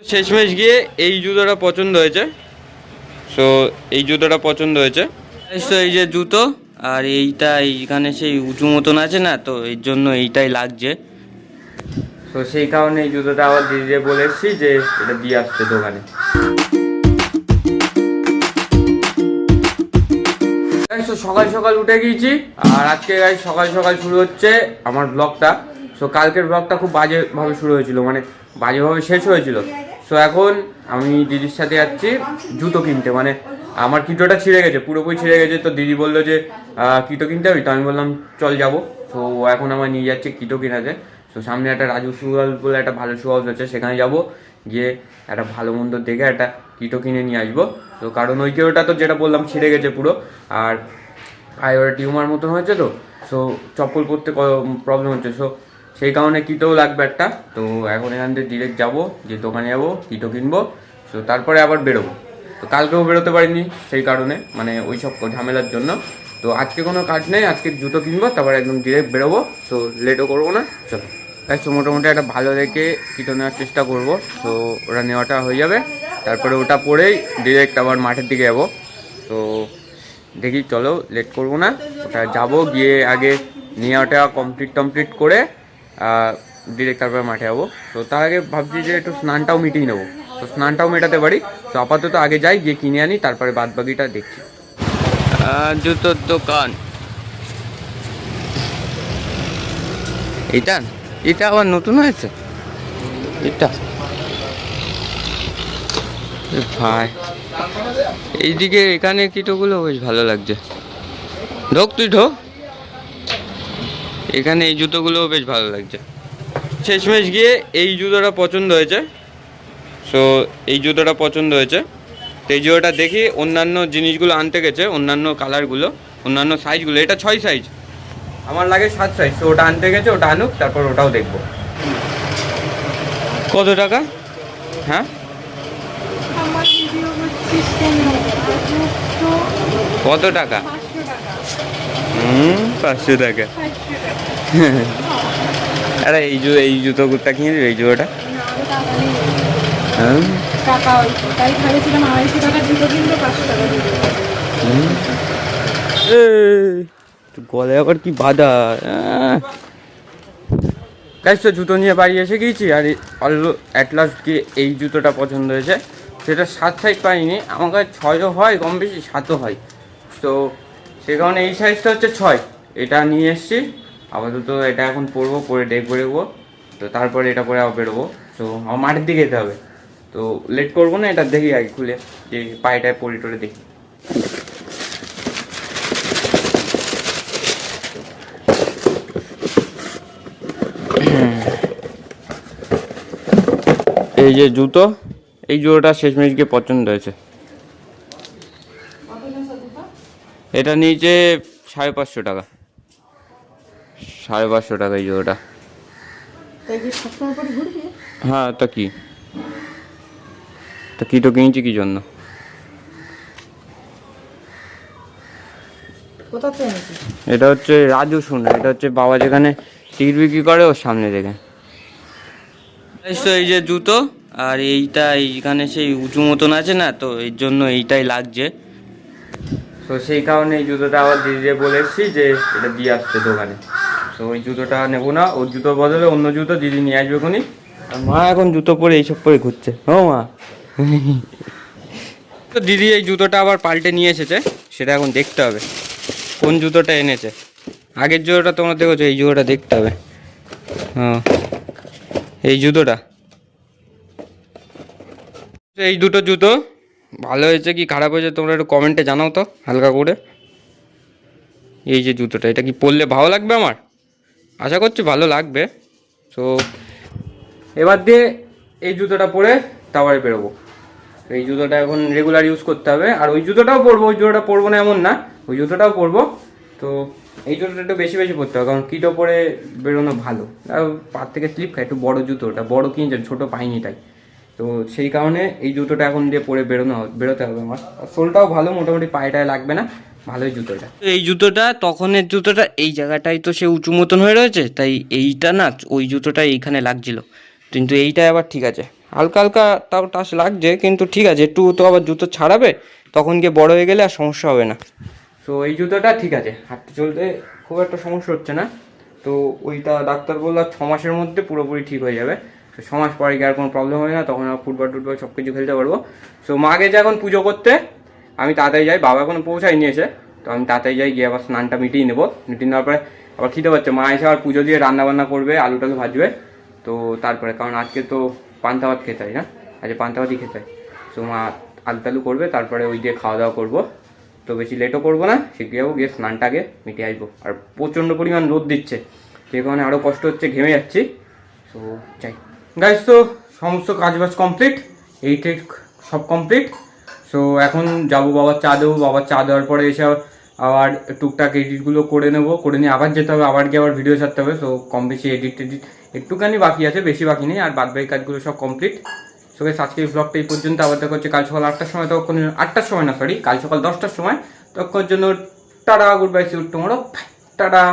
শেষমেশ গিয়ে এই জুতোটা পছন্দ হয়েছে। সো এই জুতোটা পছন্দ হয়েছে। তো এই যে জুতো, আর এইটা এইখানে সেই উঁচু মতন আছে না, তো এর জন্য এইটাই লাগছে। তো সেই কারণে এই জুতোটা আবার দিদিকে বলে এসেছি যে এটা দিয়ে আসছে দোকানে। তো সকাল সকাল উঠে গিয়েছি, আর আজকে গাইস সকাল সকাল শুরু হচ্ছে আমার ব্লগটা। সো কালকের ব্লগটা খুব বাজেভাবে শুরু হয়েছিল, মানে বাজেভাবে শেষ হয়েছিল। সো এখন আমি দিদির সাথে যাচ্ছি জুতো কিনতে, মানে আমার কিটোটা ছিঁড়ে গেছে, পুরোপুরি ছিঁড়ে গেছে। তো দিদি বললো যে কিটো কিনতে হবে, তো আমি বললাম চল যাবো। তো এখন আমার নিয়ে যাচ্ছে কিটো কিনাতে। তো সামনে একটা রাজু শু হাউস বলে একটা ভালো শু হাউস আছে, সেখানে যাবো, গিয়ে একটা ভালো মন্দ দেখে একটা কিটো কিনে নিয়ে আসবো। তো কারণ ওই কিটোটা তো যেটা বললাম ছিঁড়ে গেছে পুরো, আর পায়ে ওটা টিউমার মতন হয়েছে। তো সো চপ্পল পরতে প্রবলেম হচ্ছে। সো সেই কারণে কিটোও লাগবে একটা। তো এখন এখান থেকে ডিরেক্ট যাবো, যে দোকানে যাবো, কিটো কিনবো। সো তারপরে আবার বেরোবো। তো কালকেও বেরোতে পারিনি সেই কারণে, মানে ওই সব ঝামেলার জন্য। তো আজকে কোনো কাজ নেই, আজকে জুতো কিনবো, তারপর একদম ডিরেক্ট বেরোবো। সো লেটও করবো না, চলো। তাই তো মোটামুটি একটা ভালো দেখে কিটো নেওয়ার চেষ্টা করবো। তো ওটা নেওয়াটা হয়ে যাবে, তারপরে ওটা পরেই ডিরেক্ট আবার মাঠের দিকে যাবো। তো দেখি, চলো লেট করবো না, ওটা যাবো, গিয়ে আগে নেওয়াটা কমপ্লিট করে ডিরেক্ট তারপরে মাঠে যাবো। তো তার আগে ভাবছি যে একটু স্নানটাও মিটিয়ে নেবো। তো স্নানটাও মেটাতে পারি। তো আপাতত আগে যাই, গিয়ে কিনে আনি, তারপরে বাদ বাকিটা দেখছি। জুতোর দোকান এটা, এটা আবার নতুন হয়েছে এটা ভাই। এইদিকে এখানে কিটোগুলো বেশ ভালো লাগছে। ঢোক তুই ঢোক, এখানে এই জুতোগুলো বেশ ভালো লাগছে। শেষমেশ গিয়ে এই জুতোটা পছন্দ হয়েছে। সো এই জুতোটা পছন্দ হয়েছে। তো এই জুতোটা দেখি অন্যান্য জিনিসগুলো আনতে গেছে, অন্যান্য কালারগুলো, অন্যান্য সাইজগুলো। এটা 6 সাইজ, আমার লাগে 7 সাইজ। তো ওটা আনতে গেছে, ওটা আনুক, তারপর ওটাও দেখবো। কত টাকা? হ্যাঁ, কত টাকা? 500 টাকা। আরে এই জুতোটা কিনে দিবে, এই জুতোটা। হ্যাঁ, গলায় আবার কি বাধা। গাইস, তো জুতো নিয়ে বাড়ি এসে গিয়েছি, আর অ্যাট লাস্ট গিয়ে এই জুতোটা পছন্দ হয়েছে। সেটা 7 সাইজ পাইনি, আমার কাছে 6ও হয়, কম বেশি 7ও হয়। তো সেই কারণে এই সাইজটা হচ্ছে 6, এটা নিয়ে এসছি। আপাতত এটা এখন পরবো, পরে দেখবো। তো তারপরে এটা পরে আবার বেরোবো। তো আমার মাঠের দিকে যেতে হবে। তো লেট করবো না, এটা দেখি আগে খুলে, যে পায়েটায় পরে টরে দেখি। এই যে জুতো, এই জুতোটা শেষমেশ গিয়ে পছন্দ হয়েছে। এটা নিচে 550 টাকা, 550 টাকা এই জুতোটা। হ্যাঁ, তা কি, তা কি তো কিনছি কি জন্য? এটা হচ্ছে রাজু শুনে, এটা হচ্ছে বাবা যেখানে টিকিট বিক্রি করে ওর সামনে থেকে। এই যে জুতো, আর এইটা এইখানে সেই উঁচু মতন আছে না, তো এর জন্য এইটাই লাগছে। তো সেই কারণে এই জুতোটা আবার দিদিকে বলে এসেছি যে এটা দিয়ে আসছে দোকানে। তো ওই জুতোটা নেবো না, ওর জুতোর বদলে অন্য জুতো দিদি নিয়ে আসবে কোনি। আর মা এখন জুতো পরে এইসব পরে ঘুরছে। ও মা, তো দিদি এই জুতোটা আবার পাল্টে নিয়ে এসেছে, সেটা এখন দেখতে হবে কোন জুতোটা এনেছে। আগের জুতোটা তোমরা দেখেছো, এই জুতোটা দেখতে হবে। হ্যাঁ, এই জুতোটা, এই দুটো জুতো ভালো হয়েছে কি খারাপ হয়েছে তোমরা একটু কমেন্টে জানাও তো হালকা করে। এই যে জুতোটা, এটা কি পরলে ভালো লাগবে? আমার আশা করছি ভালো লাগবে। তো এবার দিয়ে এই জুতোটা পরে তারপরে বেরোবো। এই জুতোটা এখন রেগুলার ইউজ করতে হবে। আর ওই জুতোটাও পরবো, ওই জুতোটা পরবো না এমন না, ওই জুতোটাও পরবো। তো এই জুতোটা একটু বেশি পরতে হবে, কারণ কিটো পরে বেরোনো ভালো। আর পার থেকে স্লিপ খায়, একটু বড়ো জুতো, ওটা বড়ো কিনছে, ছোটো পাইনি তাই। তো সেই কারণে এই জুতোটা এখন দিয়ে পরে বেরোতে হবে আমার। আর সোলটাও ভালো, মোটামুটি পায়েটায় লাগবে না, ভালোই জুতোটা। এই জুতোটা তখনের জুতোটা এই জায়গাটাই তো সে উঁচু মতন হয়ে রয়েছে, তাই এইটা না ওই জুতোটা এইখানে লাগছিল। তো কিন্তু এইটা আবার ঠিক আছে, হালকা হালকা তাও টাচ লাগছে, কিন্তু ঠিক আছে। একটু তো আবার জুতো ছাড়াবে, তখন গিয়ে বড় হয়ে গেলে আর সমস্যা হবে না। তো এই জুতোটা ঠিক আছে, হাঁটতে চলতে খুব একটা সমস্যা হচ্ছে না। তো ওইটা ডাক্তার বললো 6 মাসের মধ্যে পুরোপুরি ঠিক হয়ে যাবে। তো 6 মাস পরে গিয়ে আর কোনো প্রবলেম হবে না, তখন আর ফুটবল টুটবল সব কিছু খেলতে পারবো। সো মা গেছে এখন পুজো করতে, আমি তাড়াতাড়ি যাই, বাবা এখনো পৌঁছাই নিয়ে এসে। তো আমি তাড়াতাড়ি যাই, গিয়ে আবার স্নানটা মিটিয়ে নেবো। মিটিয়ে নেওয়ার পরে আবার খিদে পাচ্ছে, মা এসে আবার পুজো দিয়ে রান্না বান্না করবে, আলু টালু ভাজবে। তো তারপরে কারণ আজকে তো পান্তা ভাত খেতে হয় না, আজকে পান্তা ভাতই খেতে হয়। সো মা আলু টালু করবে, তারপরে ওই দিয়ে খাওয়া দাওয়া করবো। তো বেশি লেটও করবো না, শিখে যাবো, গিয়ে স্নানটাকে মিটিয়ে আসবো। আর প্রচণ্ড পরিমাণ রোদ দিচ্ছে, সেই কারণে আরও কষ্ট হচ্ছে, ঘেমে যাচ্ছি। সো যাই গাইস, তো সমস্ত কাজবাজ কমপ্লিট, এইটা সব কমপ্লিট। সো এখন যাবো, বাবার চা দেবো। বাবার চা দেওয়ার পরে এসে আবার টুকটাক এডিটগুলো করে নেবো, করে নিয়ে আবার যেতে হবে, আবার গিয়ে আবার ভিডিও ছাড়তে হবে। সো কম বেশি এডিট একটুখানি বাকি আছে, বেশি বাকি নেই, আর বাদবাকি কাজগুলো সব কমপ্লিট। সো গাইস, আজকের ব্লগটা এই পর্যন্ত। আবার দেখা হচ্ছে কাল সকাল 8টার সময়, তখন 8টার সময় না, সরি, কাল সকাল 10টার সময়। তখন জন্য tata, goodbye, see you tomorrow, tata.